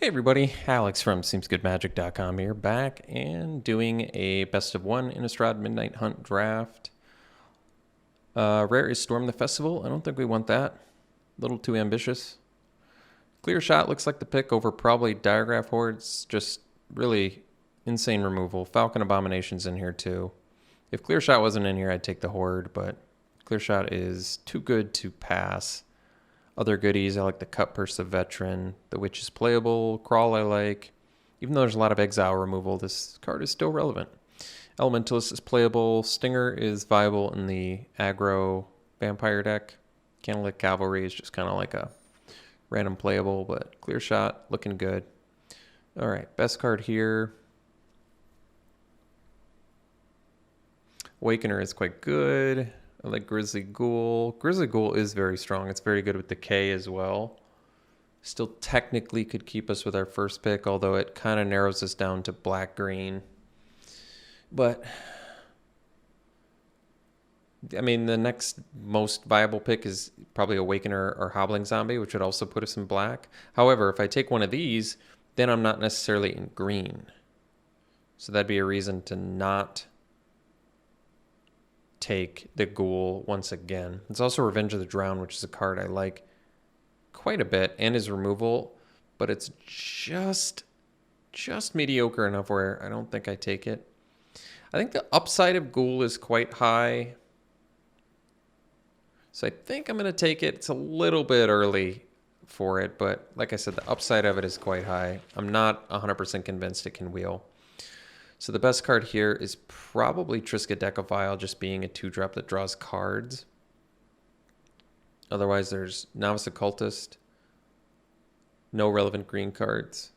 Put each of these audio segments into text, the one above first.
Hey everybody, Alex from SeemsGoodMagic.com here, back and doing a best of one Innistrad Midnight Hunt draft. Rare is Storm the Festival. I don't think we want that. A little too ambitious. Clear Shot looks like the pick over probably Diagraph Hordes. Just really insane removal. Falcon Abomination's in here too. If Clear Shot wasn't in here, I'd take the Horde, but Clear Shot is too good to pass. Other goodies, I like the Cut Purse of Veteran. The Witch is playable. Crawl I like. Even though there's a lot of exile removal, this card is still relevant. Elementalist is playable. Stinger is viable in the aggro vampire deck. Candlelit Cavalry is just kind of like a random playable, but Clear Shot looking good. All right, best card here. Awakener is quite good. I like Grizzly Ghoul. Grizzly Ghoul is very strong. It's very good with decay as well. Still technically could keep us with our first pick, although it kind of narrows us down to black-green. But, I mean, the next most viable pick is probably Awakener or Hobbling Zombie, which would also put us in black. However, if I take one of these, then I'm not necessarily in green. So that'd be a reason to not take the Ghoul once again. It's also Revenge of the Drowned, which is a card I like quite a bit, and is removal, but it's just mediocre enough where I don't think I take it. I think the upside of Ghoul is quite high, so I think I'm going to take it. It's a little bit early for it, but like I said, the upside of it is quite high. I'm not 100% convinced it can wheel. So the best card here is probably Triskaidekaphile, just being a 2-drop that draws cards. Otherwise, there's Novice Occultist. No relevant green cards.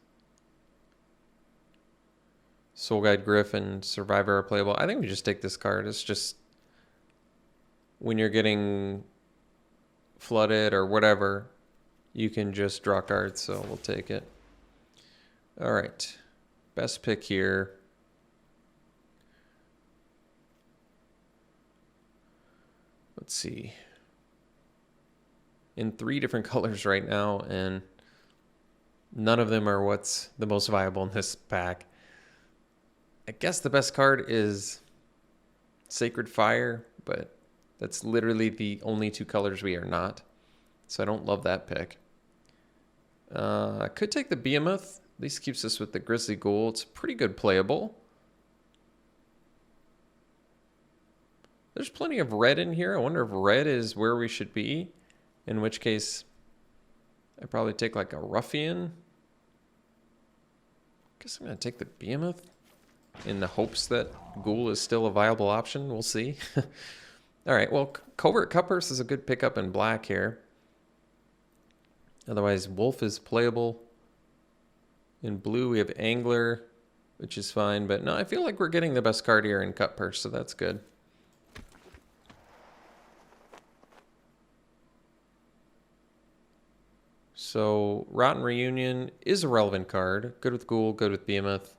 Soul Guide Gryff and Survivor are playable. I think we just take this card. It's just when you're getting flooded or whatever, you can just draw cards, so we'll take it. All right. Best pick here. Let's see. In 3 different colors right now, and none of them are what's the most viable in this pack. I guess the best card is Sacred Fire, but that's literally the only 2 colors we are not. So I don't love that pick. I could take the Behemoth. At least keeps us with the Grizzly Ghoul. It's pretty good playable. There's plenty of red in here. I wonder if red is where we should be. In which case, I'd probably take like a Ruffian. Guess I'm going to take the Behemoth in the hopes that Ghoul is still a viable option. We'll see. All right, well, Covert Cut Purse is a good pickup in black here. Otherwise, Wolf is playable. In blue, we have Angler, which is fine. But no, I feel like we're getting the best card here in Cut Purse, so that's good. So, Rotten Reunion is a relevant card. Good with Ghoul, good with Behemoth.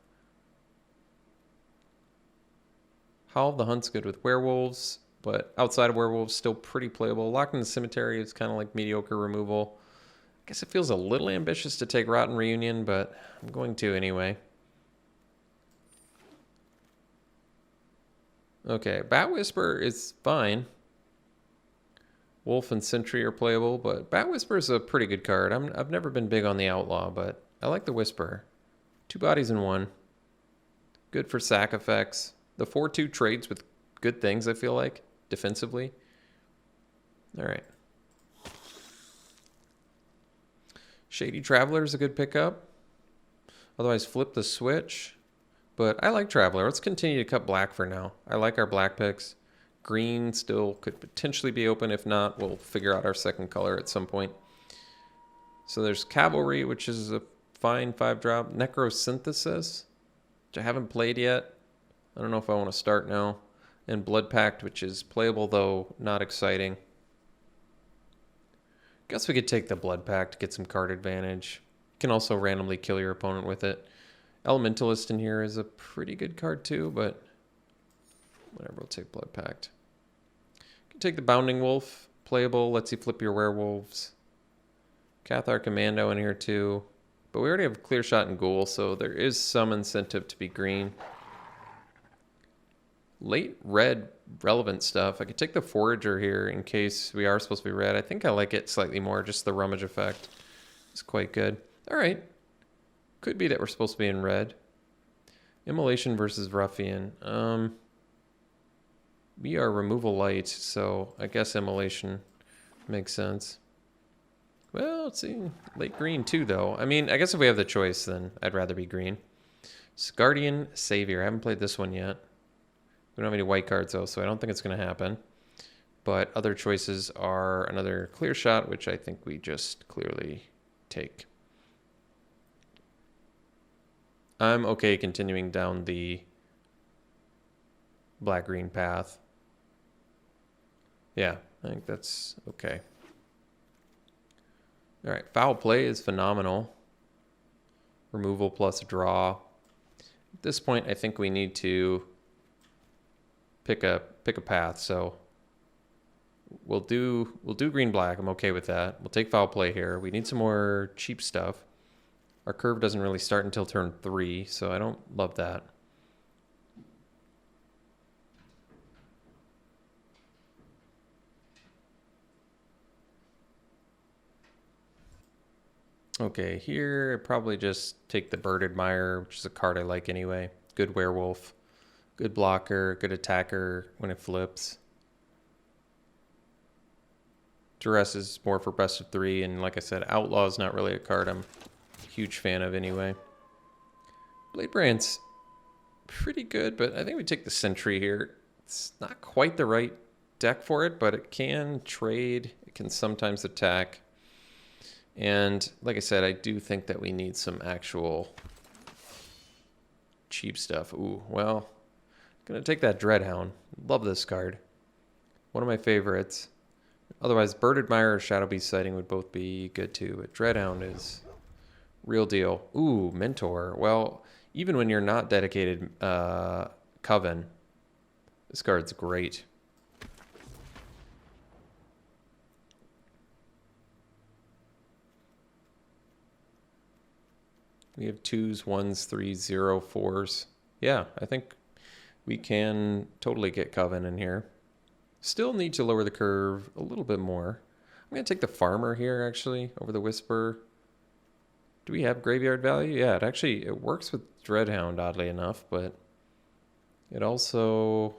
Howl of the Hunt's good with Werewolves, but outside of Werewolves, still pretty playable. Locked in the Cemetery is kind of like mediocre removal. I guess it feels a little ambitious to take Rotten Reunion, but I'm going to anyway. Okay, Bat Whisper is fine. Wolf and Sentry are playable, but Bat Whisper is a pretty good card. I've never been big on the Outlaw, but I like the Whisper. 2 bodies in 1. Good for sack effects. The 4/2 trades with good things, I feel like, defensively. All right. Shady Traveler is a good pickup. Otherwise, flip the switch. But I like Traveler. Let's continue to cut black for now. I like our black picks. Green still could potentially be open. If not, we'll figure out our second color at some point. So there's Cavalry, which is a fine 5-drop. Necrosynthesis, which I haven't played yet. I don't know if I want to start now. And Blood Pact, which is playable, though not exciting. Guess we could take the Blood Pact to get some card advantage. You can also randomly kill your opponent with it. Elementalist in here is a pretty good card too, but whatever, we'll take Blood Pact. You can take the Bounding Wolf, playable, lets you flip your werewolves. Cathar Commando in here too. But we already have Clear Shot and Ghoul, so there is some incentive to be green. Late red relevant stuff. I could take the Forager here in case we are supposed to be red. I think I like it slightly more. Just the Rummage effect is quite good. All right. Could be that we're supposed to be in red. Immolation versus Ruffian. We are removal light, so I guess Immolation makes sense. Well, let's see. Late green too, though. I mean, I guess if we have the choice, then I'd rather be green. Guardian Savior. I haven't played this one yet. We don't have any white cards, though, so I don't think it's going to happen. But other choices are another Clear Shot, which I think we just clearly take. I'm okay continuing down the black-green path. Yeah, I think that's okay. All right, Foul Play is phenomenal. Removal plus draw. At this point, I think we need to pick a path. So we'll do green-black. I'm okay with that. We'll take Foul Play here. We need some more cheap stuff. Our curve doesn't really start until turn 3, so I don't love that. Okay, here probably just take the Bird Admirer, which is a card I like anyway. Good werewolf, good blocker, good attacker when it flips. Duress is more for best of 3, and like I said, Outlaw is not really a card I'm a huge fan of anyway. Bladebrand's pretty good, but I think we take the Sentry here. It's not quite the right deck for it, but it can trade, it can sometimes attack. And like I said, I do think that we need some actual cheap stuff. Ooh, well, gonna take that Dreadhound. Love this card. One of my favorites. Otherwise, Bird Admirer or Shadow Beast Sighting would both be good too, but Dreadhound is real deal. Ooh, Mentor. Well, even when you're not dedicated Coven, this card's great. We have 2s, 1s, 3s, 0, 4s. Yeah, I think we can totally get Coven in here. Still need to lower the curve a little bit more. I'm going to take the Farmer here, actually, over the Whisper. Do we have Graveyard Value? Yeah, it works with Dreadhound, oddly enough, but it also...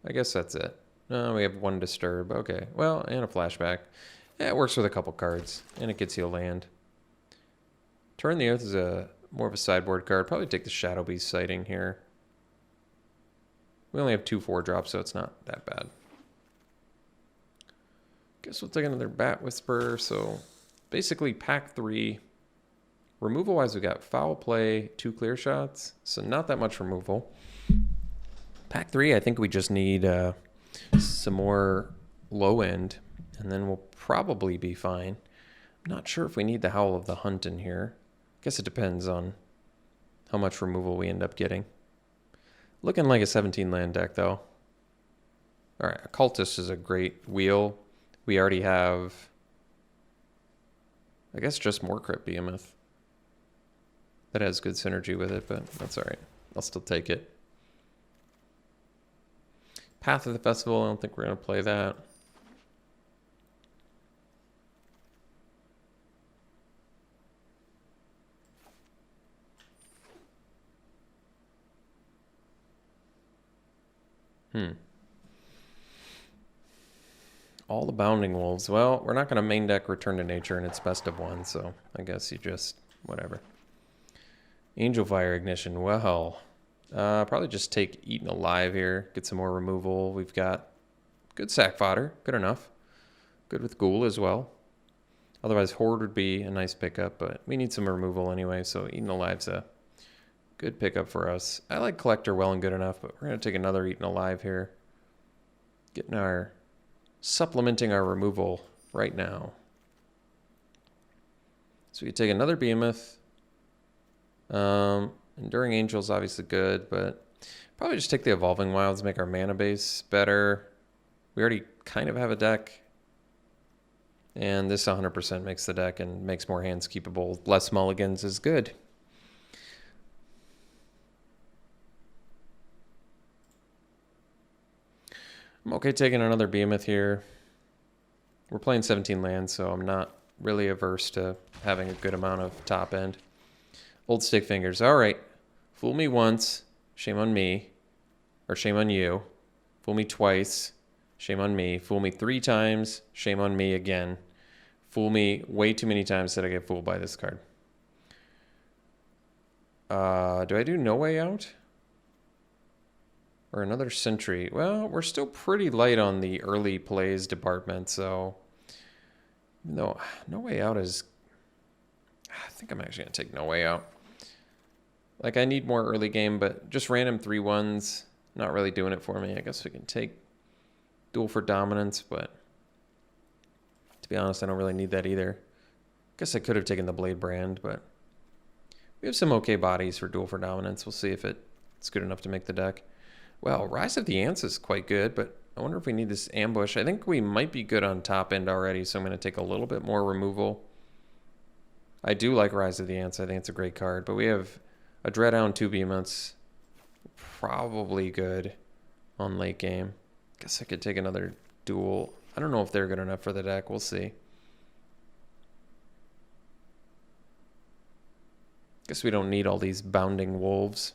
I guess that's it. No, we have 1 Disturb. Okay, well, and a Flashback. Yeah, it works with a couple cards, and it gets you a land. Turn the Earth is more of a sideboard card. Probably take the Shadow Beast Sighting here. We only have 2 4-drops, so it's not that bad. Guess we'll take another Bat Whisper. So basically pack 3. Removal-wise, we got Foul Play, 2 Clear Shots. So not that much removal. Pack 3, I think we just need some more low end, and then we'll probably be fine. I'm not sure if we need the Howl of the Hunt in here. Guess it depends on how much removal we end up getting. Looking like a 17 land deck, though. All right, Occultist is a great wheel. We already have, I guess, just more Crypt Behemoth. That has good synergy with it, but that's all right. I'll still take it. Path of the Festival, I don't think we're going to play that. All the Bounding Wolves. Well, we're not going to main deck Return to Nature and it's best of 1, so I guess you just, whatever. Angel Fire Ignition. Well, probably just take Eaten Alive here. Get some more removal. We've got good sack fodder. Good enough. Good with Ghoul as well. Otherwise, Horde would be a nice pickup, but we need some removal anyway, so Eaten Alive's a good pickup for us. I like Collector well and good enough, but we're going to take another Eaten Alive here. Supplementing our removal right now. So we take another Behemoth. Enduring Angel's obviously good, but probably just take the Evolving Wilds, make our mana base better. We already kind of have a deck. And this 100% makes the deck and makes more hands keepable. Less mulligans is good. I'm okay taking another behemoth here. We're playing 17 lands, so I'm not really averse to having a good amount of top end. Old stick fingers. All right. Fool me once. Shame on me. Or shame on you. Fool me twice. Shame on me. Fool me 3 times. Shame on me again. Fool me way too many times that I get fooled by this card. Do I do No Way Out? Or another Sentry? Well, we're still pretty light on the early plays department, so... No Way Out is... I think I'm actually going to take No Way Out. Like, I need more early game, but just random 3/1s, not really doing it for me. I guess we can take Duel for Dominance, but... To be honest, I don't really need that either. Guess I could have taken the Blade Brand, but... We have some okay bodies for Duel for Dominance. We'll see if it's good enough to make the deck. Well, Rise of the Ants is quite good, but I wonder if we need this Ambush. I think we might be good on top end already, so I'm going to take a little bit more removal. I do like Rise of the Ants. I think it's a great card, but we have a Dreadhound, 2 Behemoths. Probably good on late game. Guess I could take another Duel. I don't know if they're good enough for the deck. We'll see. Guess we don't need all these Bounding Wolves.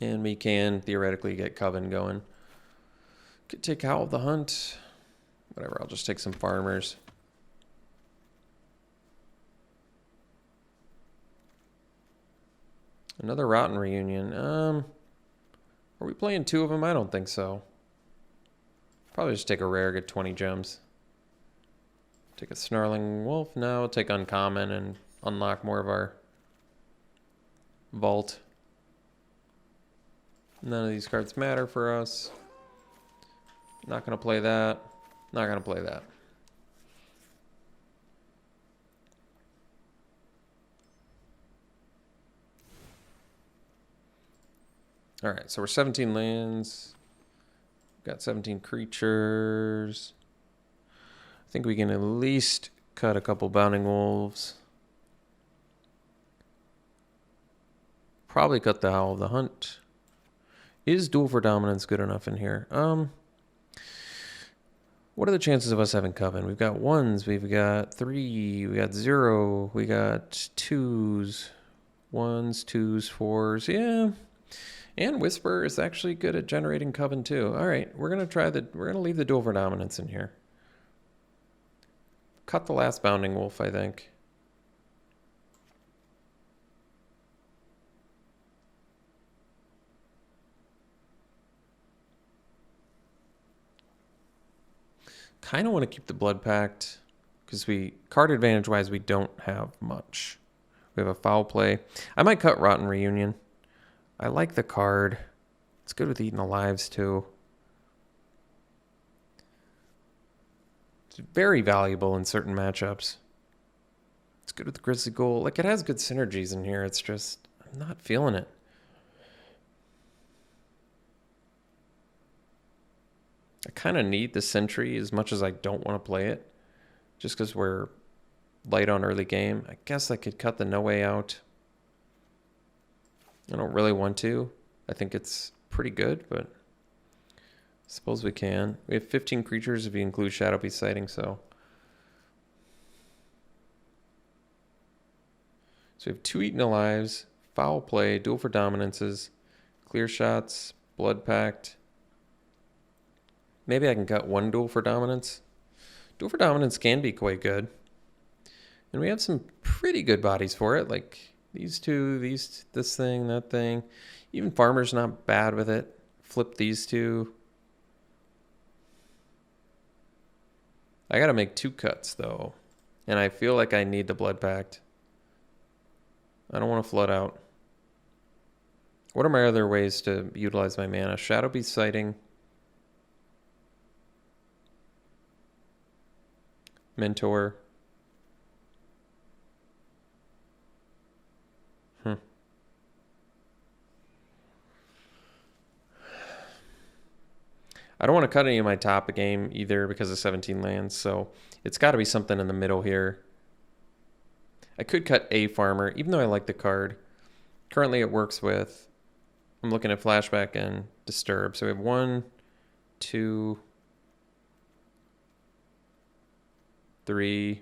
And we can theoretically get Coven going. Could take Howl of the Hunt. Whatever, I'll just take some Farmers. Another Rotten Reunion. Are we playing 2 of them? I don't think so. Probably just take a rare, get 20 gems. Take a Snarling Wolf. No, take Uncommon and unlock more of our vault. None of these cards matter for us. Not going to play that. Not going to play that. All right, so we're 17 lands. Got 17 creatures. I think we can at least cut a couple Bounding Wolves. Probably cut the Howl of the Hunt. Is Duel for Dominance good enough in here? What are the chances of us having Coven? We've got 1s, we've got 3, we got 0, we got 2s. 1s, 2s, 4s, yeah. And Whisper is actually good at generating Coven too. All right, we're gonna leave the Duel for Dominance in here. Cut the last Bounding Wolf, I think. Kind of want to keep the Blood Pact because card advantage wise, we don't have much. We have a Foul Play. I might cut Rotten Reunion. I like the card. It's good with Eaten Alives too. It's very valuable in certain matchups. It's good with Grizzly Ghoul. Like, it has good synergies in here. It's just, I'm not feeling it. I kind of need the Sentry as much as I don't want to play it. Just because we're light on early game. I guess I could cut the No Way Out. I don't really want to. I think it's pretty good, but I suppose we can. We have 15 creatures if you include Shadow Beast Sighting, so. So we have 2 Eaten Alives, Foul Play, Duel for Dominances, Clear Shots, Blood Pact. Maybe I can cut 1 Duel for Dominance. Duel for Dominance can be quite good. And we have some pretty good bodies for it, like these 2, this thing, that thing. Even Farmer's not bad with it. Flip these 2. I gotta make 2 cuts though. And I feel like I need the Blood Pact. I don't want to flood out. What are my other ways to utilize my mana? Shadow Beast Sighting. Mentor. I don't want to cut any of my top game either because of 17 lands, so it's got to be something in the middle here. I could cut a farmer, even though I like the card. Currently it works with, I'm looking at Flashback and Disturb. So we have 1, 2, 3,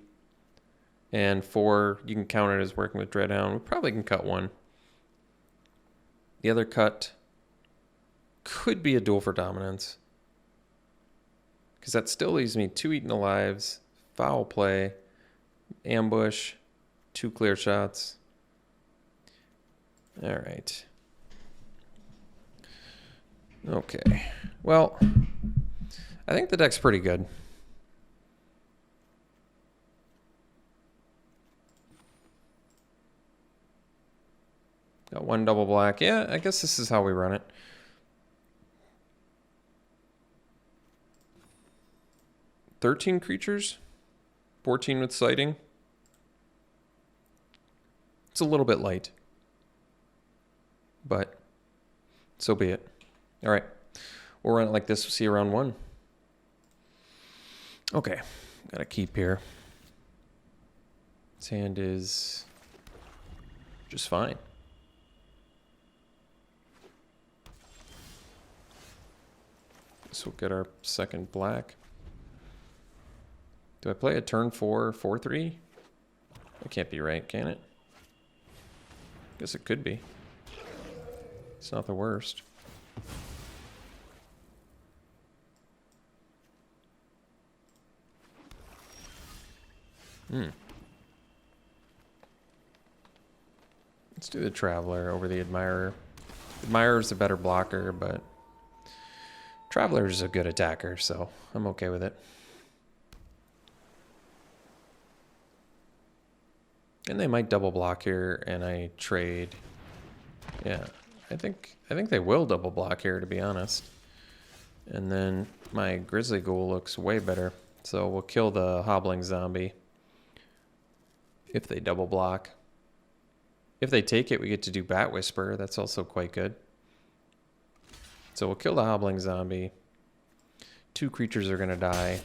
and 4. You can count it as working with Dreadhound. We probably can cut 1. The other cut could be a Duel for Dominance, because that still leaves me 2 Eaten Alives, Foul Play, Ambush, 2 Clear Shots. All right. Okay. Well, I think the deck's pretty good. Got 1 double black. Yeah, I guess this is how we run it. "13 creatures, 14 with sighting." It's a little bit light, but so be it. All right, we'll run it like this. We'll see you around 1. Okay, got to keep here. This hand is just fine. This will get our second black. Do I play a turn 4, 4/3? That can't be right, can it? Guess it could be. It's not the worst. Let's do the Traveler over the Admirer. Admirer's a better blocker, but Traveler's a good attacker, so I'm okay with it. And they might double block here, and I trade. Yeah, I think they will double block here, to be honest. And then my Grizzly Ghoul looks way better, so we'll kill the Hobbling Zombie if they double block. If they take it, we get to do Bat Whisper. That's also quite good. So we'll kill the Hobbling Zombie. 2 creatures are going to die.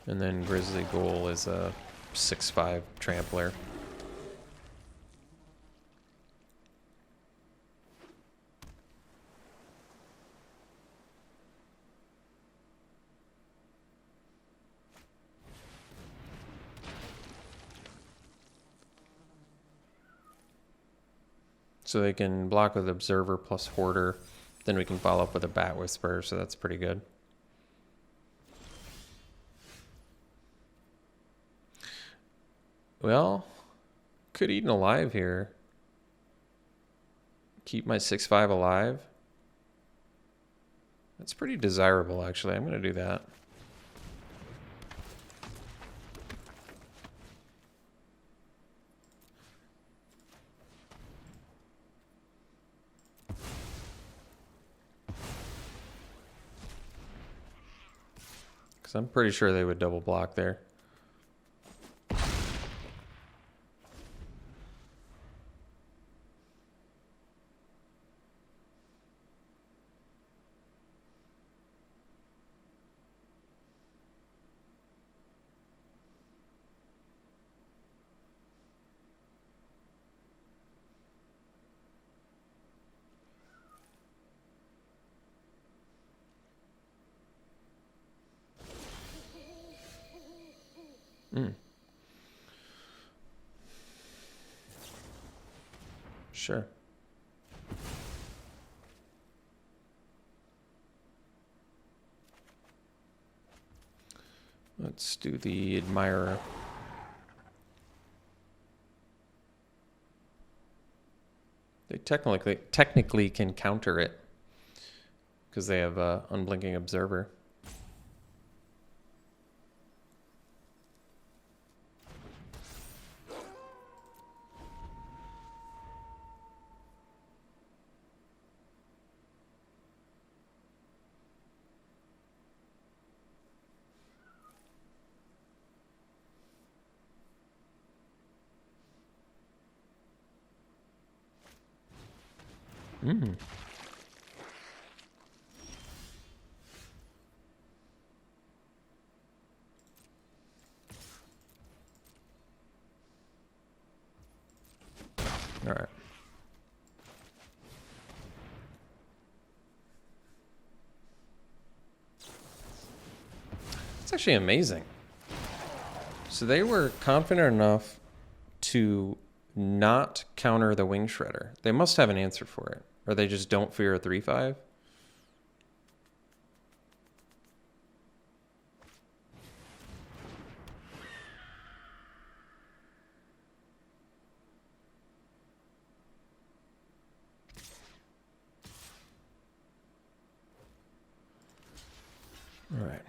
And then Grizzly Ghoul is a 6/5 trampler. So they can block with Observer plus Hoarder. Then we can follow up with a Bat Whisper, so that's pretty good. Well, could Eaten Alive here. Keep my 6/5 alive. That's pretty desirable, actually. I'm going to do that. Because I'm pretty sure they would double block there. Sure. Let's do the Admirer. They technically can counter it because they have Unblinking Observer. All right. It's actually amazing. So they were confident enough to not counter the Wing Shredder. They must have an answer for it. Or they just don't fear a 3/5. All right.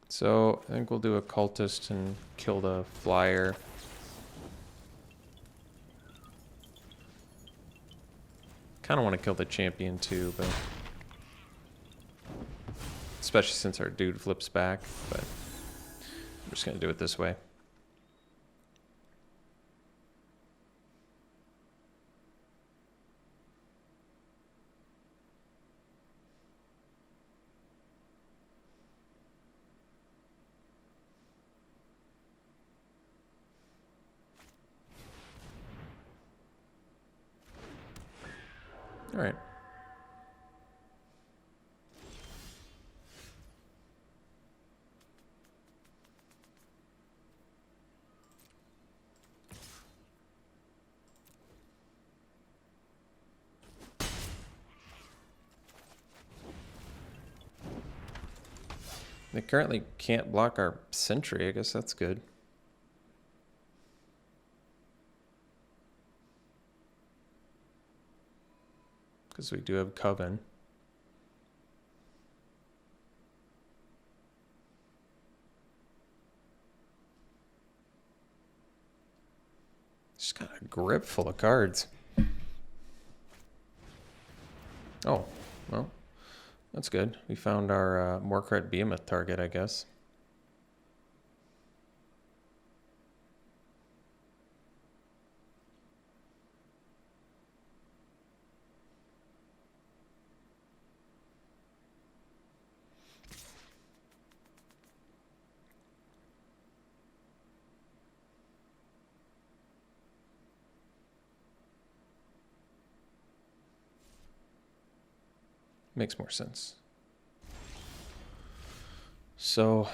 So I think we'll do a cultist and kill the flyer. Kind of want to kill the champion too, but especially since our dude flips back. But I'm just gonna do it this way. All right. They currently can't block our sentry. I guess that's good. Because we do have Coven. Just got a grip full of cards. Oh, well, that's good. We found our Morkret Behemoth target, I guess. Makes more sense. So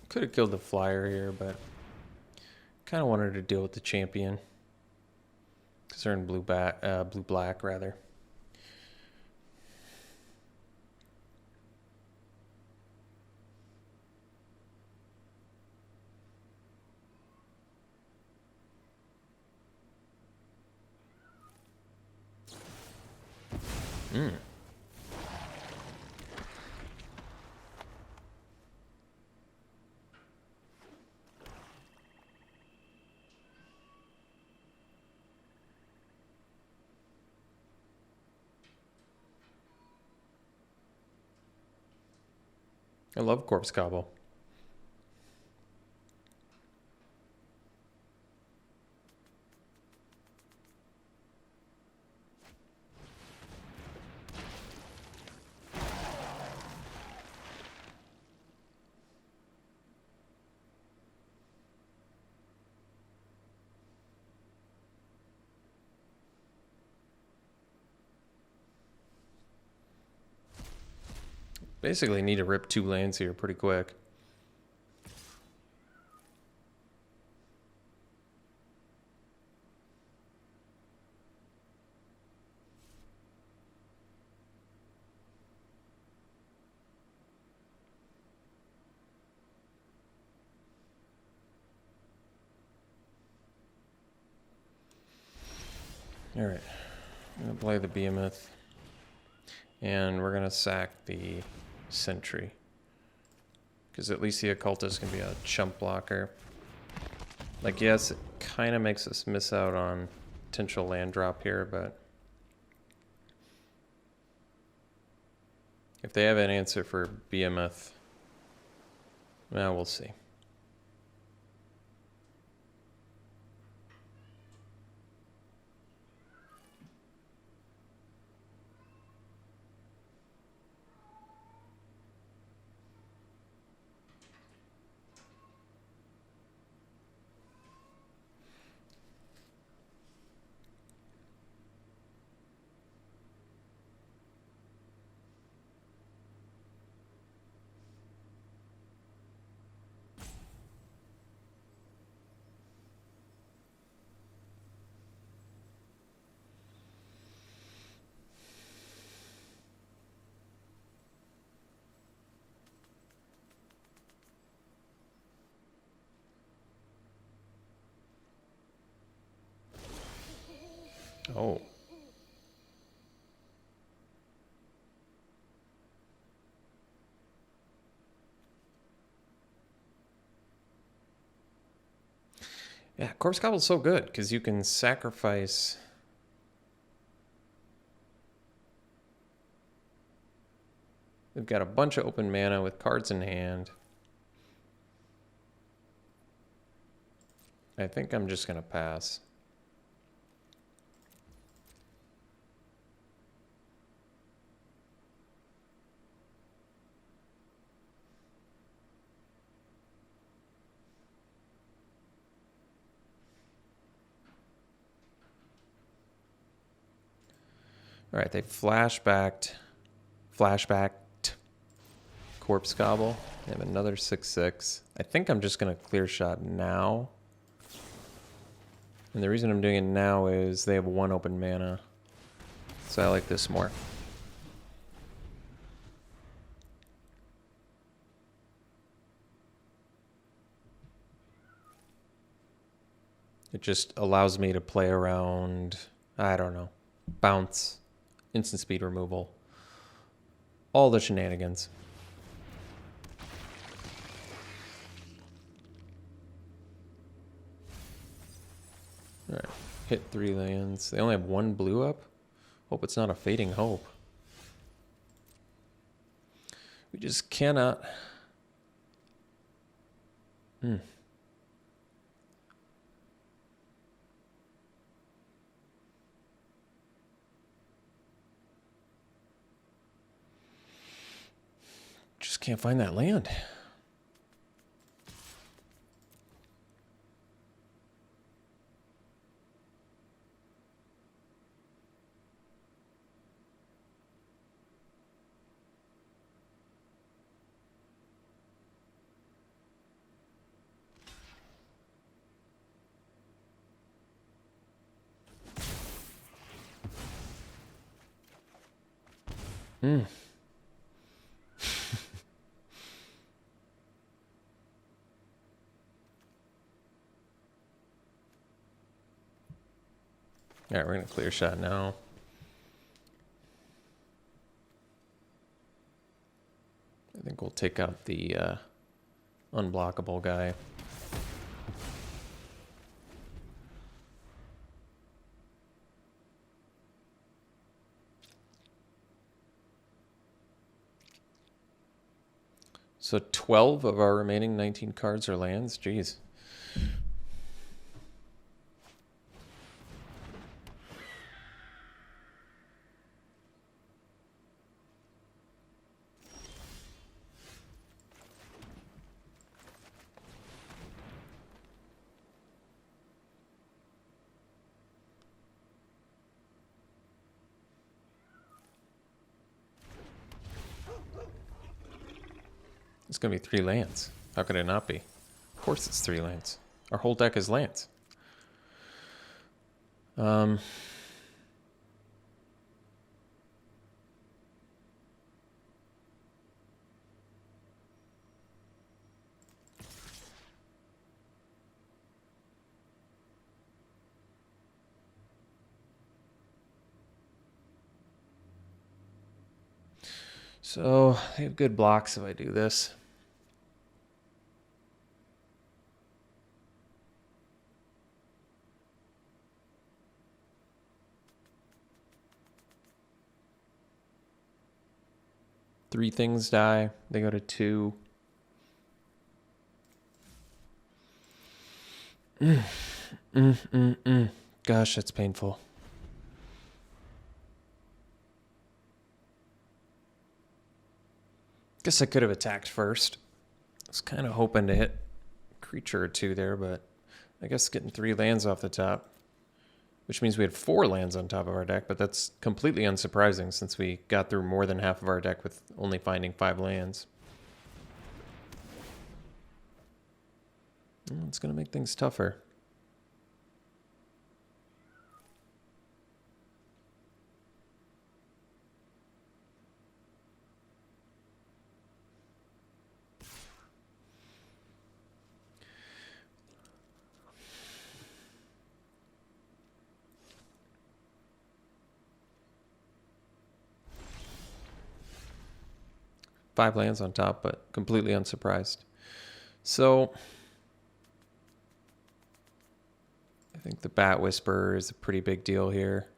could have killed the flyer here, but kind of wanted to deal with the champion. Because they're in blue-black, rather. I love Corpse Cobble. Basically need to rip 2 lanes here pretty quick. Alright, I'm going to play the Behemoth. And we're going to sack the Sentry. Because at least the Occultist can be a chump blocker. Like, yes, it kind of makes us miss out on potential land drop here, but... if they have an answer for Behemoth, well, we'll see. Oh. Yeah, Corpse Cobble's so good because you can sacrifice. They've got a bunch of open mana with cards in hand. I think I'm just going to pass. All right, they flashbacked Corpse Gobble. They have another 6/6. I think I'm just going to clear shot now. And the reason I'm doing it now is they have 1 open mana. So I like this more. It just allows me to play around, I don't know, bounce, instant speed removal, all the shenanigans. All right, hit 3 lands. They only have 1 blue up. Hope it's not a Fading Hope. We just cannot. Just can't find that land. All right, we're going to clear shot now. I think we'll take out the unblockable guy. So 12 of our remaining 19 cards are lands. Jeez. It's going to be 3 lands. How could it not be? Of course it's 3 lands. Our whole deck is lands. So, they have good blocks if I do this. Three things die. They go to 2. Gosh, that's painful. Guess I could have attacked first. I was kind of hoping to hit a creature or 2 there, but I guess getting 3 lands off the top, which means we had 4 lands on top of our deck, but that's completely unsurprising since we got through more than half of our deck with only finding 5 lands. It's going to make things tougher. Five lands on top, but completely unsurprised. So I think the Bat Whisperer is a pretty big deal here.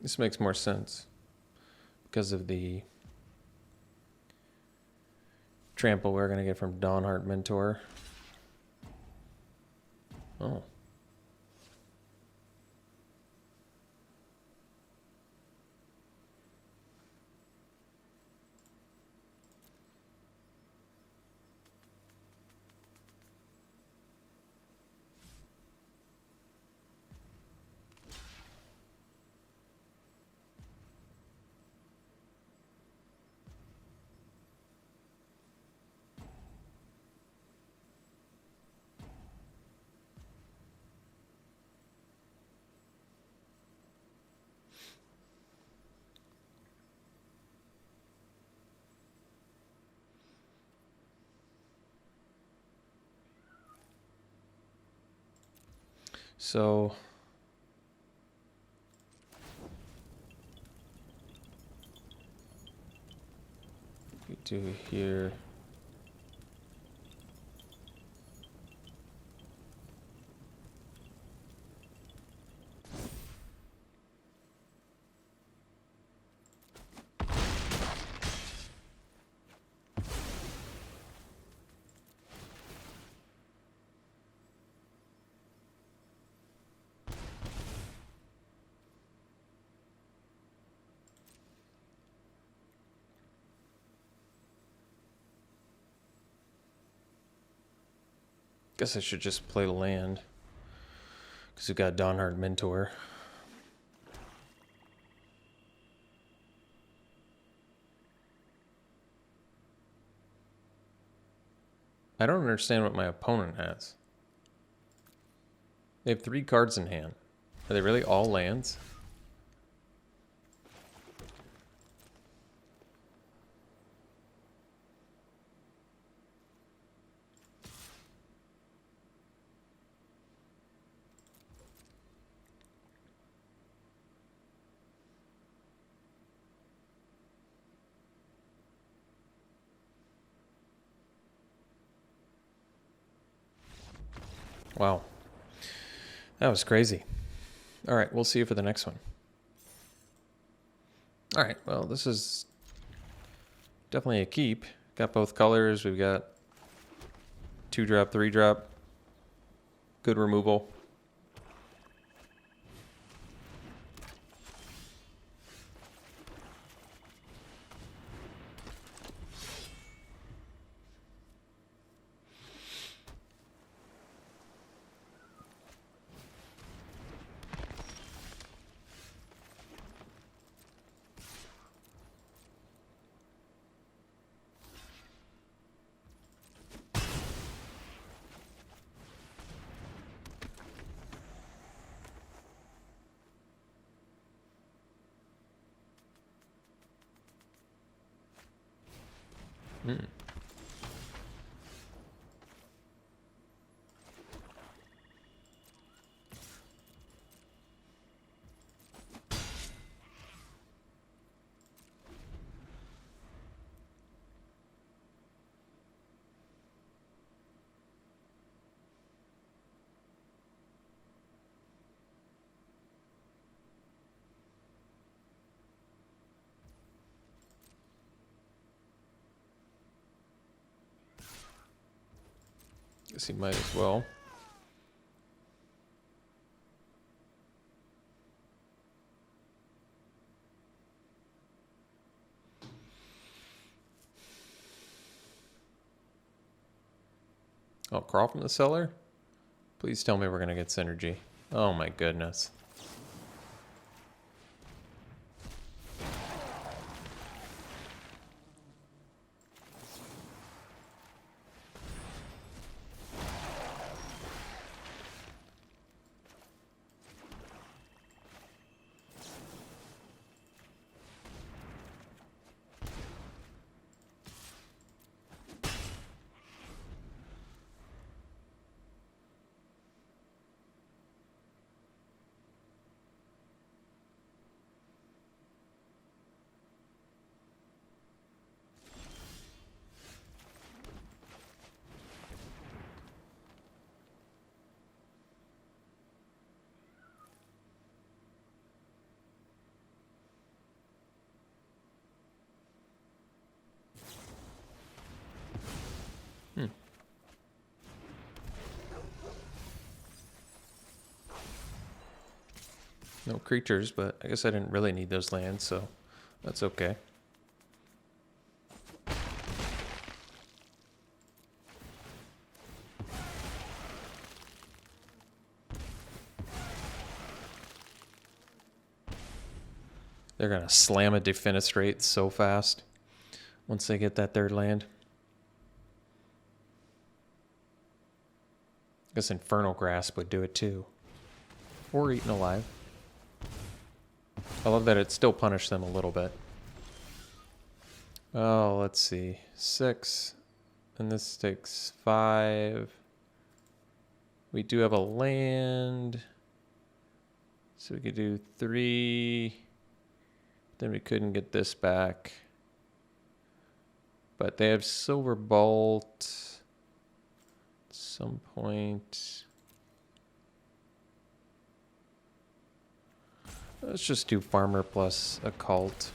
This makes more sense because of the trample we're going to get from Dawnheart Mentor. Oh. So we do here. Guess I should just play the land because we've got Dawnheart Mentor. I don't understand what my opponent has. They have 3 cards in hand. Are they really all lands? Wow. That was crazy. All right, we'll see you for the next one. All right, well, this is definitely a keep. Got both colors. We've got 2-drop, 3-drop. Good removal. Hmm. Guess he might as well. Oh, crawl from the cellar? Please tell me we're going to get synergy. Oh my goodness. Hmm. No creatures, but I guess I didn't really need those lands, so that's okay. They're going to slam a Defenestrate so fast once they get that third land. I guess Infernal Grasp would do it too. Or Eaten Alive. I love that it still punished them a little bit. Oh, let's see. 6. And this takes 5. We do have a land. So we could do 3. Then we couldn't get this back. But they have Silver Bolt. At some point. Let's just do Farmer plus Occult.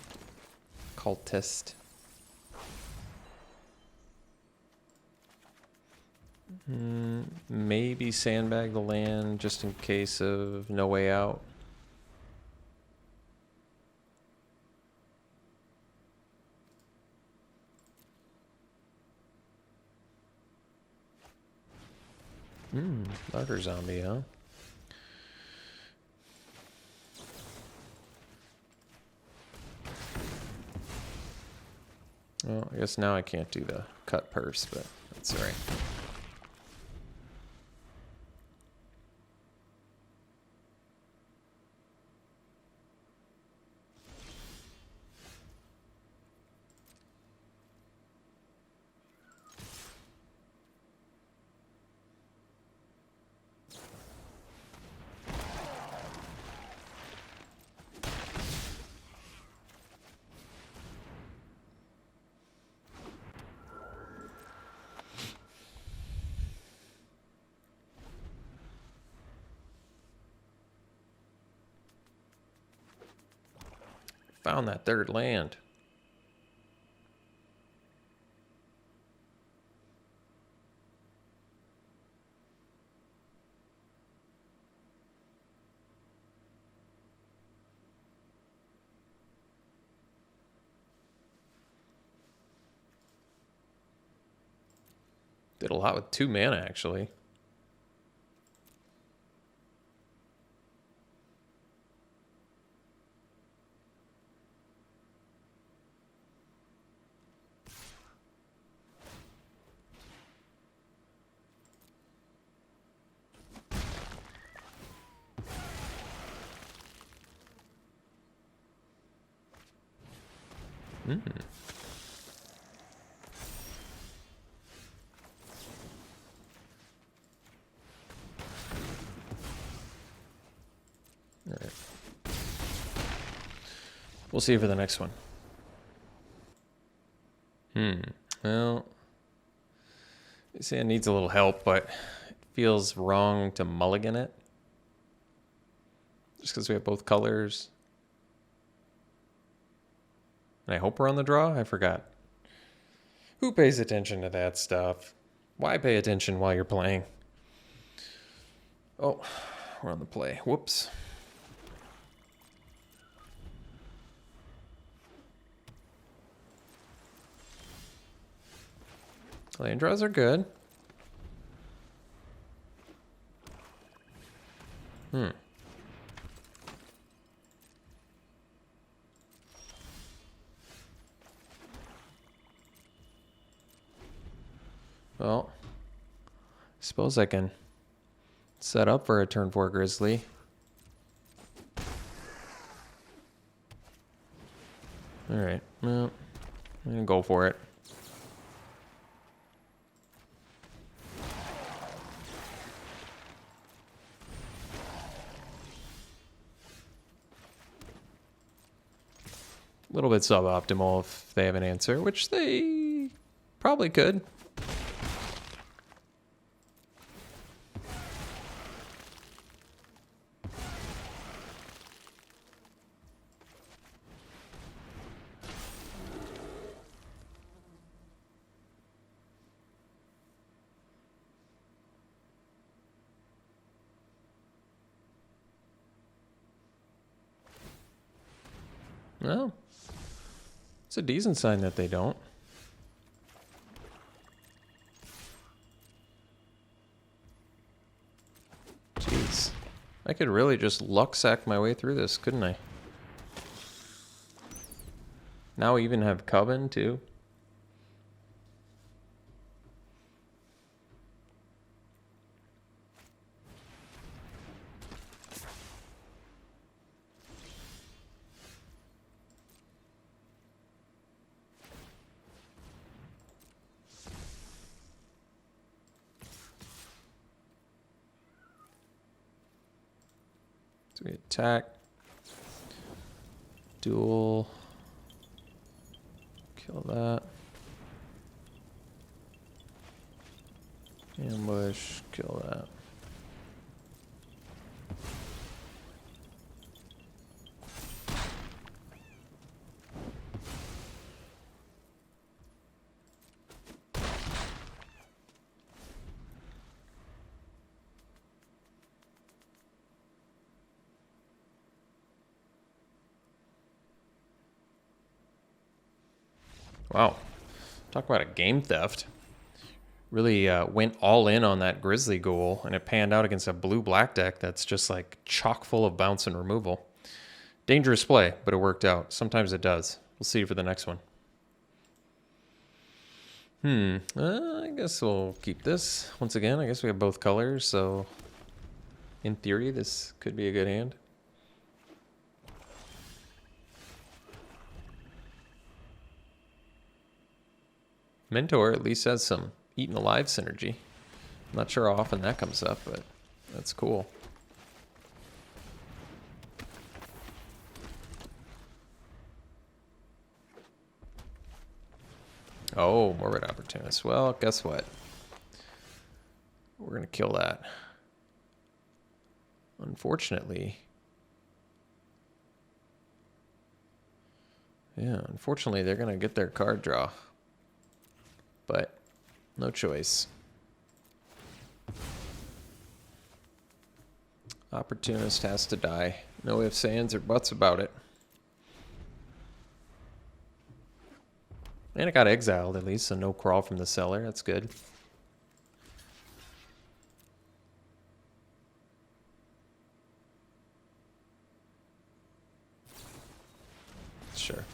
Cultist. Maybe sandbag the land just in case of no way out. Larger zombie, huh? Well, I guess now I can't do the cut purse, but that's all right. found that third land. Did a lot with 2 mana, actually. Mm. All right. We'll see for the next one. Well, you see, it needs a little help, but it feels wrong to mulligan it. Just because we have both colors. And I hope we're on the draw? I forgot. Who pays attention to that stuff? Why pay attention while you're playing? Oh, we're on the play. Whoops. Land draws are good. Well, I suppose I can set up for a turn 4 Grizzly. Alright, well, I'm gonna go for it. A little bit suboptimal if they have an answer, which they probably could. Well, it's a decent sign that they don't. Jeez. I could really just luck sack my way through this, couldn't I? Now we even have Coven, too. So we attack, duel, kill that, ambush, kill that. Wow. Talk about a game theft. Really went all in on that Grizzly Ghoul, and it panned out against a blue-black deck that's just like chock full of bounce and removal. Dangerous play, but it worked out. Sometimes it does. We'll see you for the next one. I guess we'll keep this. Once again, I guess we have both colors, so in theory, this could be a good hand. Mentor at least has some Eaten Alive synergy. I'm not sure how often that comes up, but that's cool. Oh, Morbid Opportunist. Well, guess what? We're going to kill that. Unfortunately. Yeah, unfortunately, they're going to get their card draw. But no choice. Opportunist has to die. No ifs, ands, or buts about it. And it got exiled at least, so no crawl from the cellar. That's good. Sure.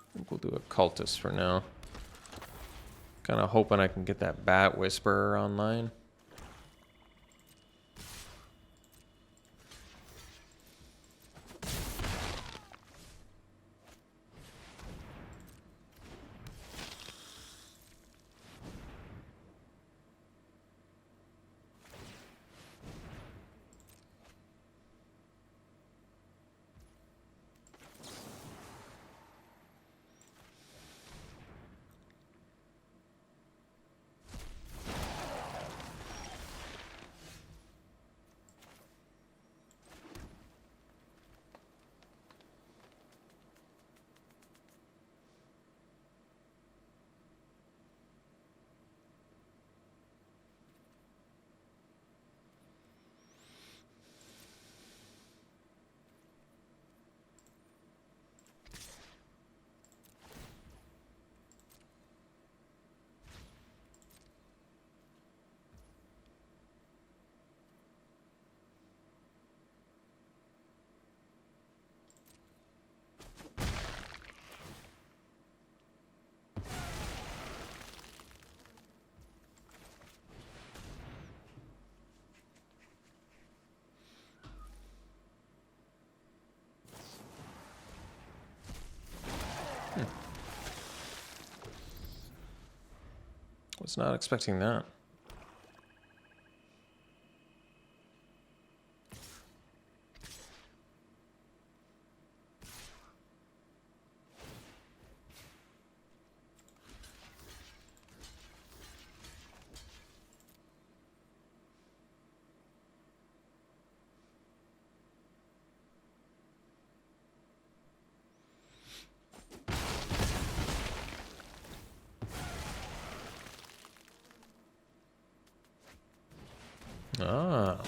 I think we'll do a cultist for now. Kind of hoping I can get that Bat Whisperer online. Was not expecting that. Ah.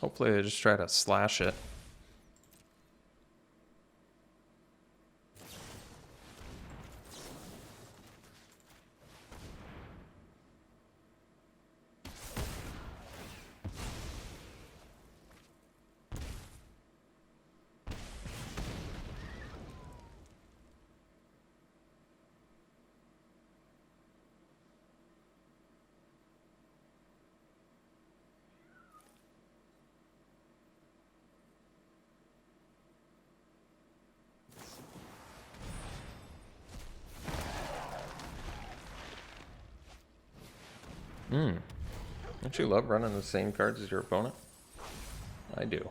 Hopefully they just try to slash it. Don't you love running the same cards as your opponent? I do.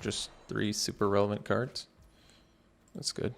just 3 super relevant cards. That's good.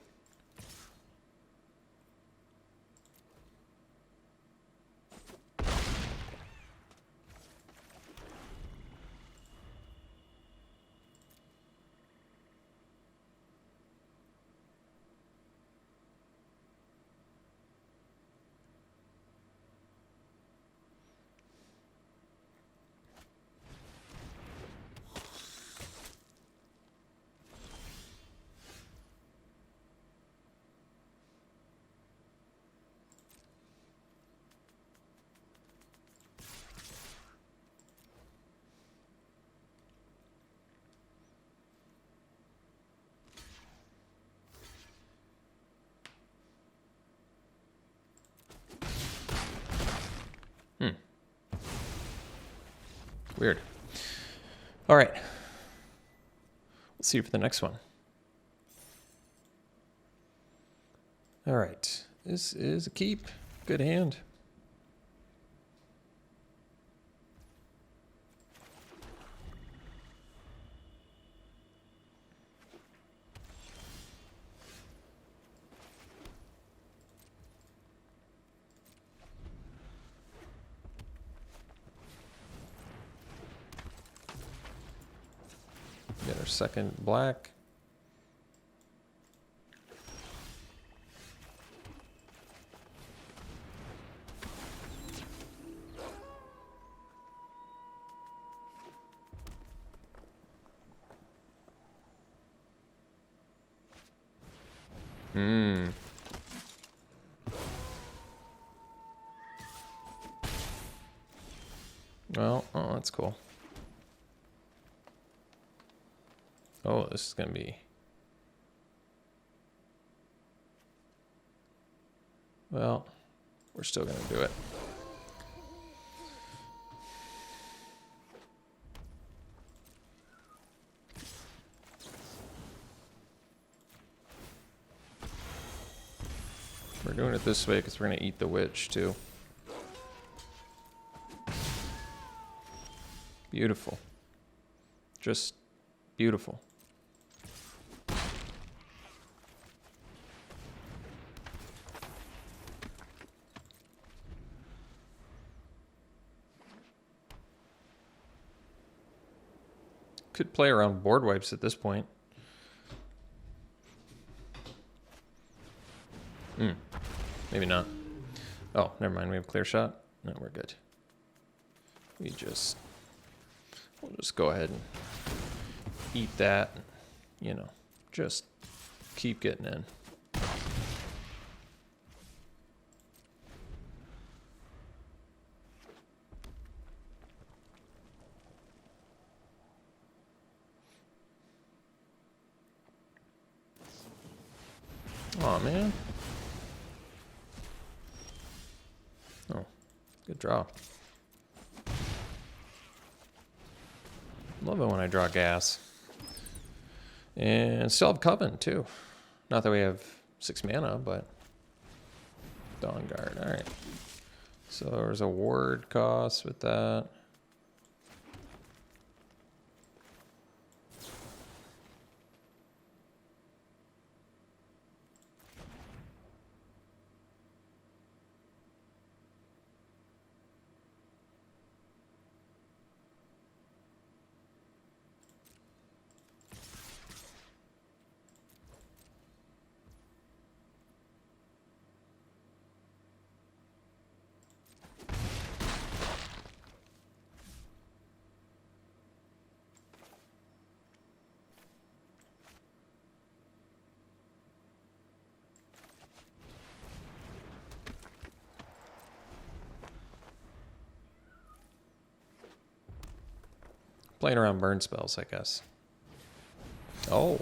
Weird. All right. Let's see for the next one. All right. This is a keep. Good hand. Get our second black. Well, oh, that's cool. Oh, this is going to be... Well, we're still going to do it. We're doing it this way because we're going to eat the witch, too. Beautiful. Just beautiful. Could play around board wipes at this point. Maybe not. Oh, never mind. We have clear shot. No, we're good. We'll just go ahead and eat that. You know, just keep getting in. Aw, man. Oh, good draw. Love it when I draw gas. And still have Coven, too. Not that we have 6 mana, but... Dawn Guard, alright. So there's a ward cost with that. Playing around burn spells, I guess. Oh.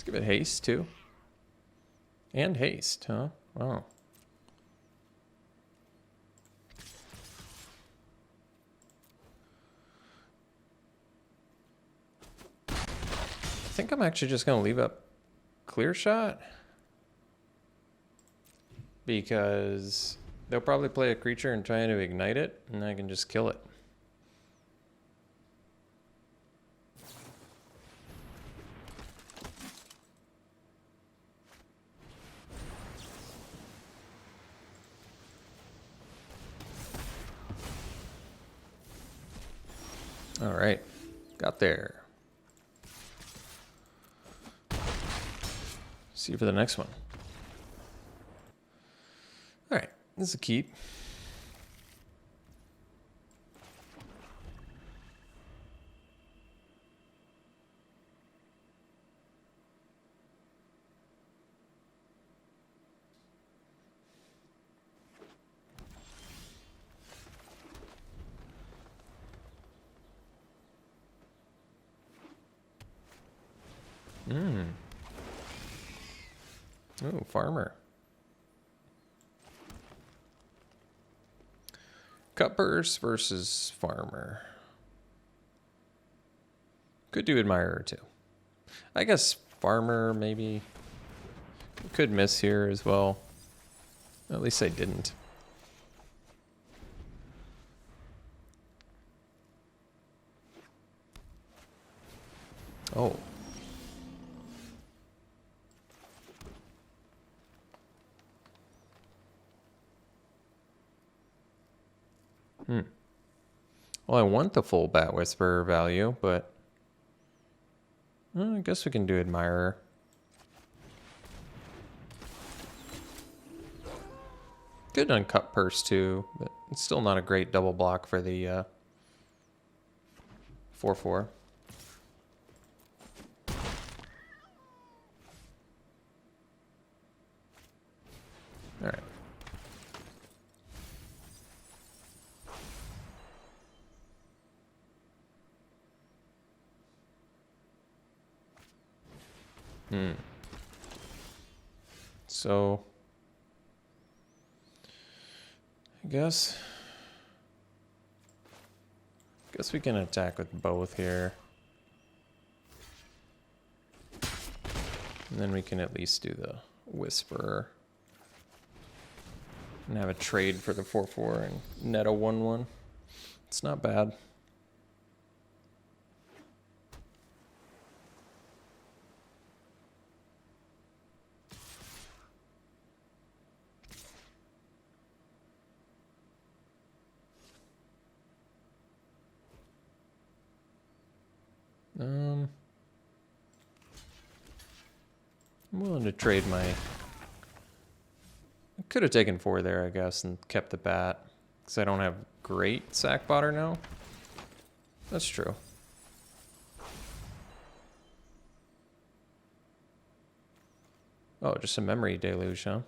give it haste too. And haste, huh? Wow. I think I'm actually just going to leave up Clear Shot. Because they'll probably play a creature and try to ignite it, and I can just kill it. All right, got there. See you for the next one. All right, this is a keep. Oh, farmer. Cutpurse versus farmer. Could do admirer too. I guess farmer maybe could miss here as well. At least I didn't. Oh. Well, I want the full Bat Whisperer value, but I guess we can do Admirer. Good on Cutpurse too, but it's still not a great double block for the 4/4. All right. So, I guess we can attack with both here. And then we can at least do the Whisperer. And have a trade for the 4/4 and net a 1/1. It's not bad. I'm willing to trade my... I could have taken 4 there, I guess, and kept the bat. Because I don't have great sack fodder now. That's true. Oh, just a memory deluge, huh?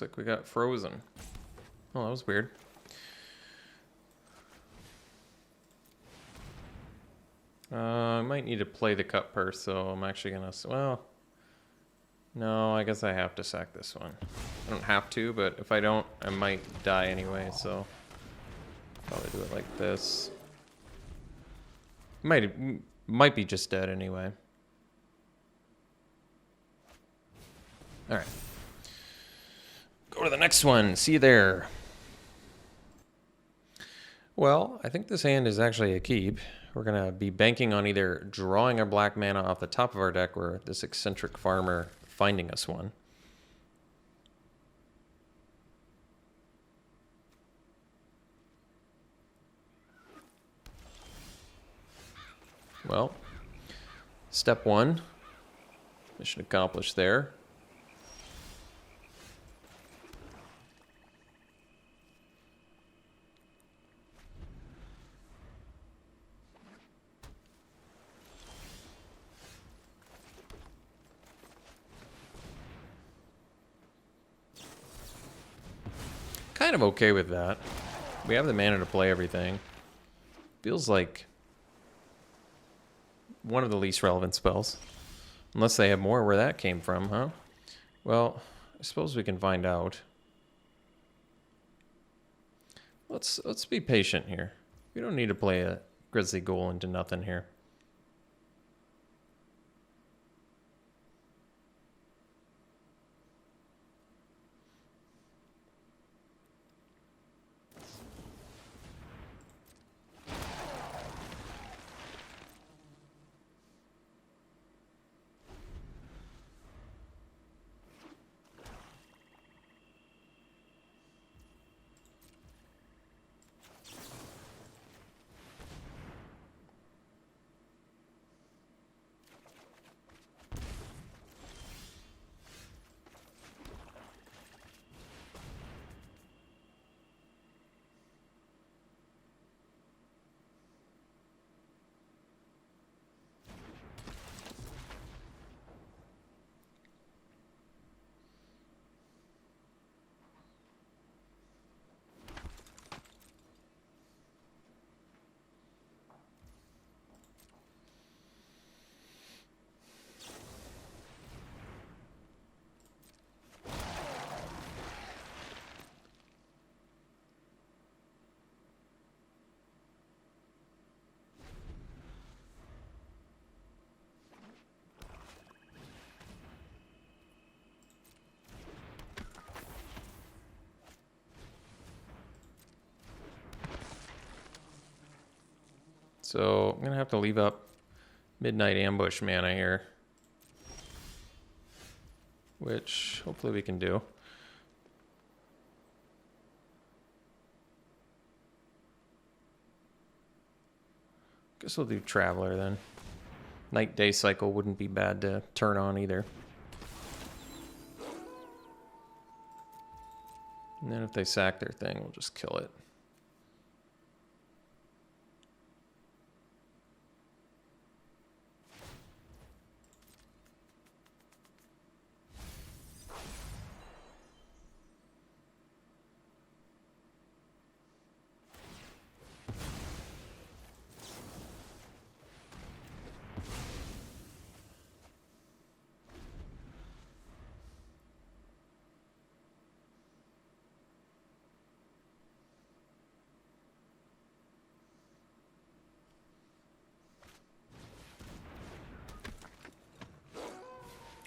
looks like we got frozen. Oh, that was weird. I might need to play the cut purse, so I'm actually gonna, well, no, I guess I have to sack this one. I don't have to, but if I don't, I might die anyway, so probably do it like this. Might be just dead anyway. All right. Go to the next one. See you there. Well, I think this hand is actually a keep. We're going to be banking on either drawing our black mana off the top of our deck or this eccentric farmer finding us one. Well, step one, mission accomplished there. Kind of okay with that. We have the mana to play everything. Feels like one of the least relevant spells. Unless they have more where that came from, huh? Well, I suppose we can find out. Let's be patient here. We don't need to play a Grizzly Ghoul into nothing here. So I'm going to have to leave up Midnight Ambush mana here. Which hopefully we can do. Guess we'll do Traveler then. Night-day cycle wouldn't be bad to turn on either. And then if they sack their thing, we'll just kill it.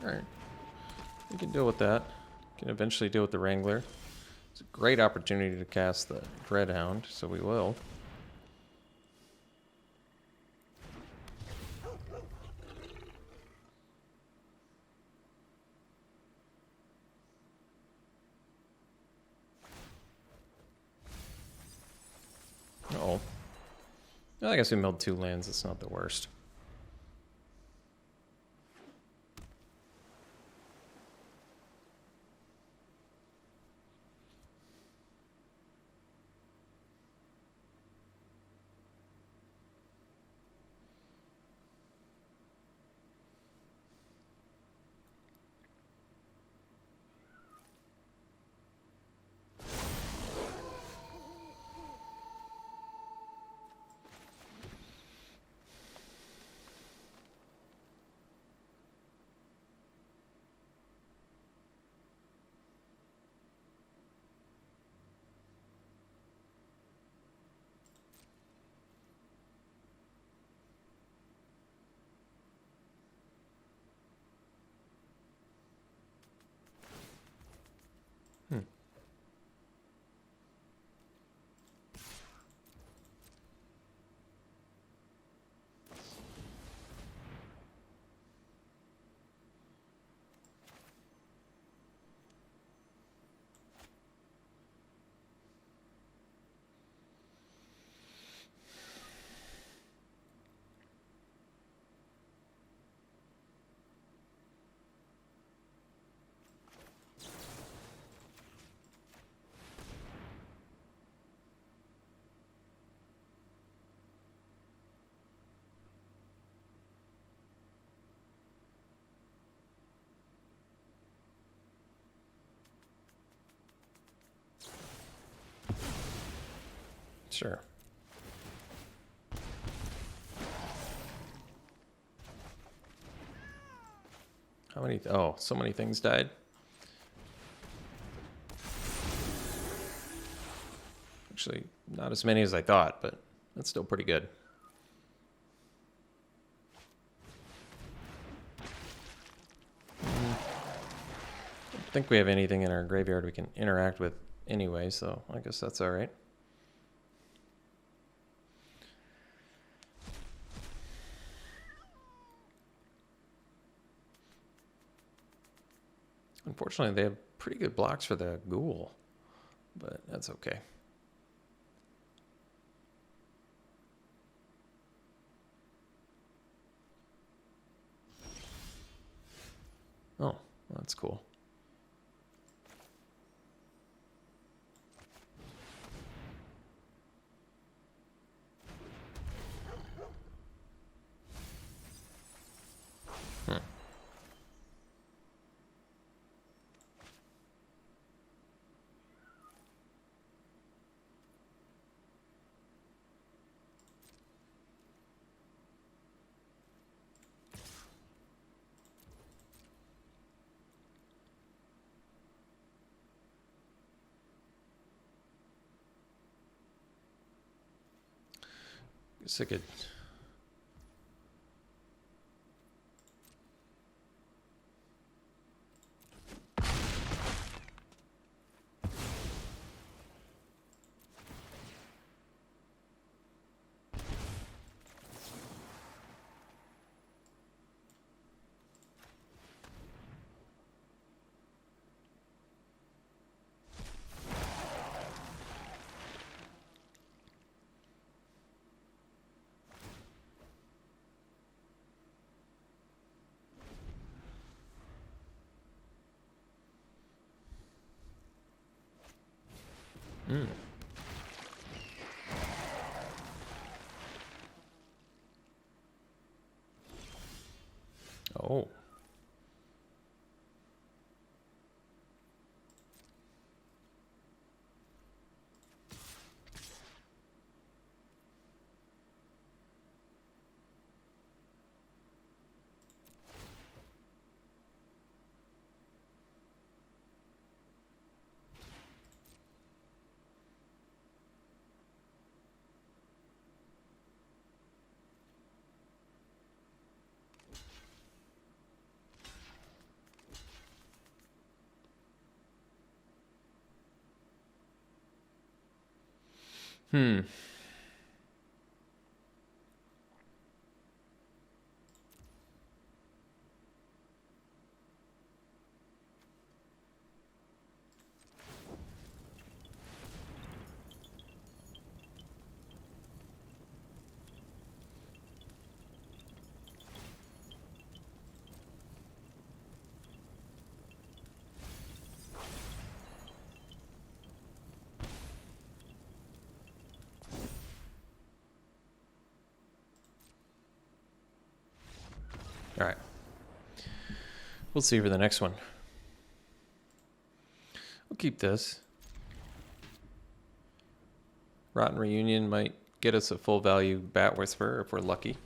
Alright, we can deal with that. Can eventually deal with the Wrangler. It's a great opportunity to cast the Dreadhound, so we will. Uh-oh. I guess we milled 2 lands, it's not the worst. sure. How many? Oh, so many things died. Actually, not as many as I thought, but that's still pretty good. I think we have anything in our graveyard we can interact with anyway, so I guess that's all right. Unfortunately, they have pretty good blocks for the ghoul, but that's okay. Oh, that's cool. Guess I could. Mm. Oh. Hmm. All right. We'll see for the next one. We'll keep this. Rotten Reunion might get us a full value Bat Whisperer if we're lucky.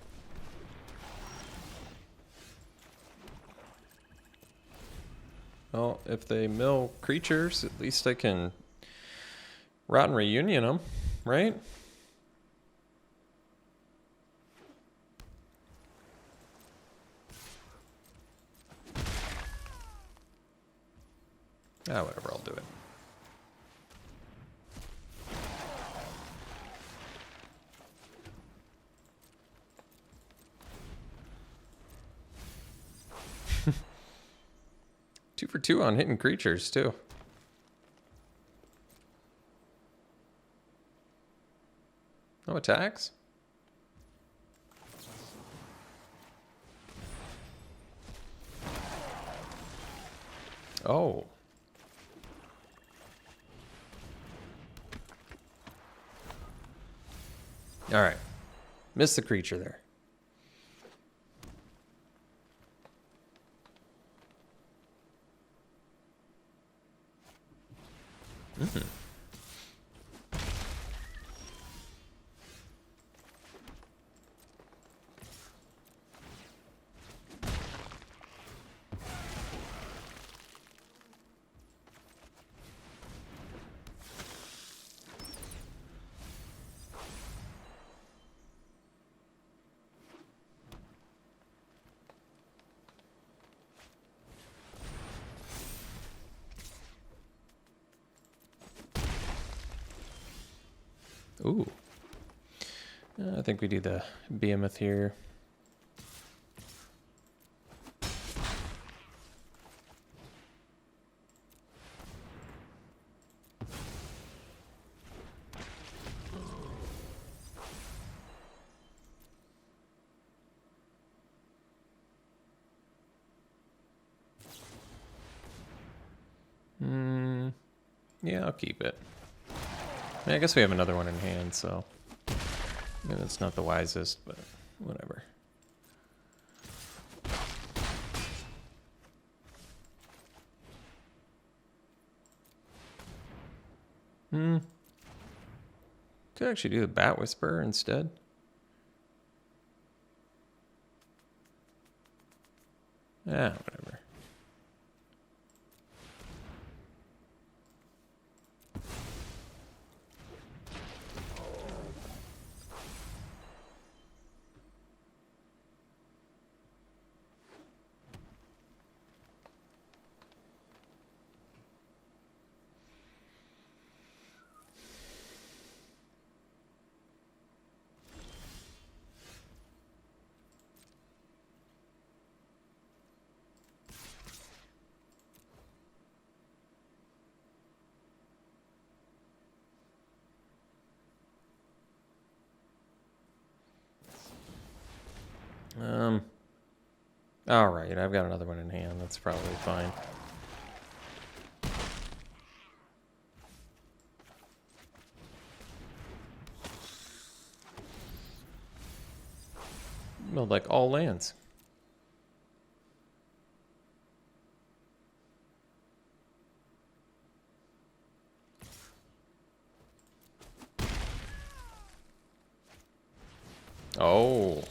Well, if they mill creatures, at least I can Rotten Reunion them, right? Ah, whatever, I'll do it. Two for two on hitting creatures, too. No attacks? Oh. All right. Missed the creature there. Ooh. I think we do the behemoth here. Yeah, I'll keep it. I mean, I guess we have another one in hand, so maybe that's not the wisest, but whatever. Could actually do the Bat Whisperer instead. Yeah, whatever. All right, I've got another one in hand. That's probably fine. Well, like all lands. Oh,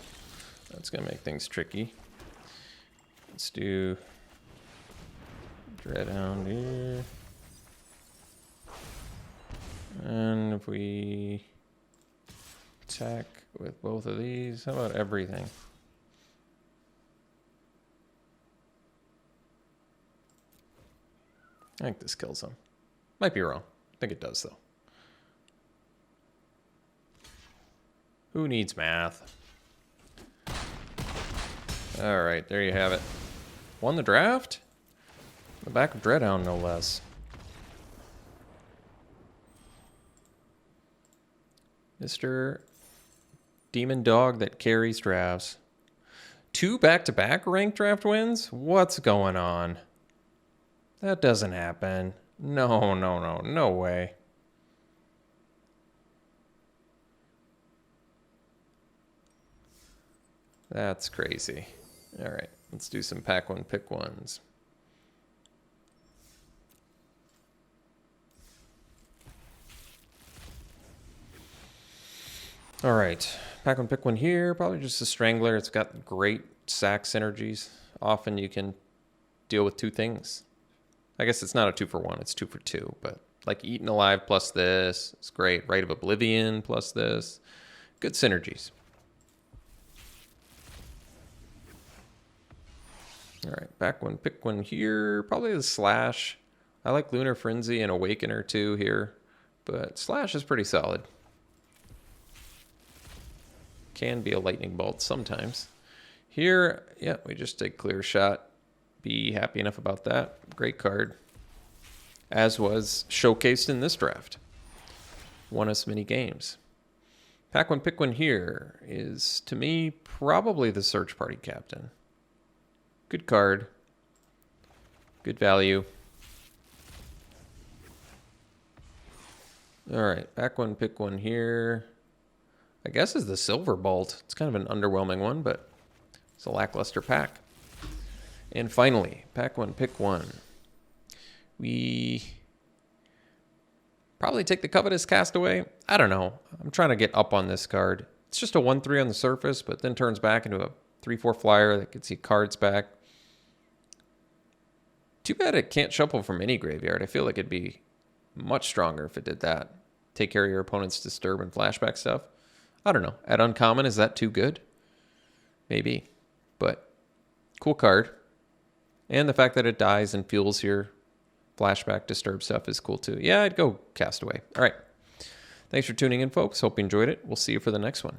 that's gonna make things tricky. Let's do Dreadhound here. And if we attack with both of these, how about everything? I think this kills him. Might be wrong. I think it does, though. Who needs math? All right, there you have it. Won the draft? The back of Dreadhound, no less. Mr. Demon Dog that carries drafts. 2 back-to-back ranked draft wins? What's going on? That doesn't happen. No way. That's crazy. All right, let's do some pack one, pick ones. All right, pack one, pick one here. Probably just a Strangler. It's got great sack synergies. Often you can deal with 2 things. I guess it's not a 2-for-1, it's 2-for-2, but like Eaten Alive plus this, it's great. Rite of Oblivion plus this, good synergies. All right, back one, pick one here. Probably the Slash. I like Lunar Frenzy and Awakener too here, but Slash is pretty solid. Can be a Lightning Bolt sometimes. Here, yeah, we just take Clear Shot. Be happy enough about that. Great card. As was showcased in this draft. Won us many games. Pack one, pick one here is, to me, probably the Search Party Captain. Good card. Good value. All right, pack one, pick one here. I guess is the Silver Bolt. It's kind of an underwhelming one, but it's a lackluster pack. And finally, pack one, pick one. We probably take the Covetous Castaway. I don't know. I'm trying to get up on this card. It's just a 1/3 on the surface, but then turns back into a 3/4 flyer that gets you cards back. Too bad it can't shuffle from any graveyard. I feel like it'd be much stronger if it did that. Take care of your opponent's disturb and flashback stuff. I don't know. At uncommon, is that too good? Maybe. But cool card. And the fact that it dies and fuels your flashback disturb stuff is cool too. Yeah, I'd go Castaway. All right. Thanks for tuning in, folks. Hope you enjoyed it. We'll see you for the next one.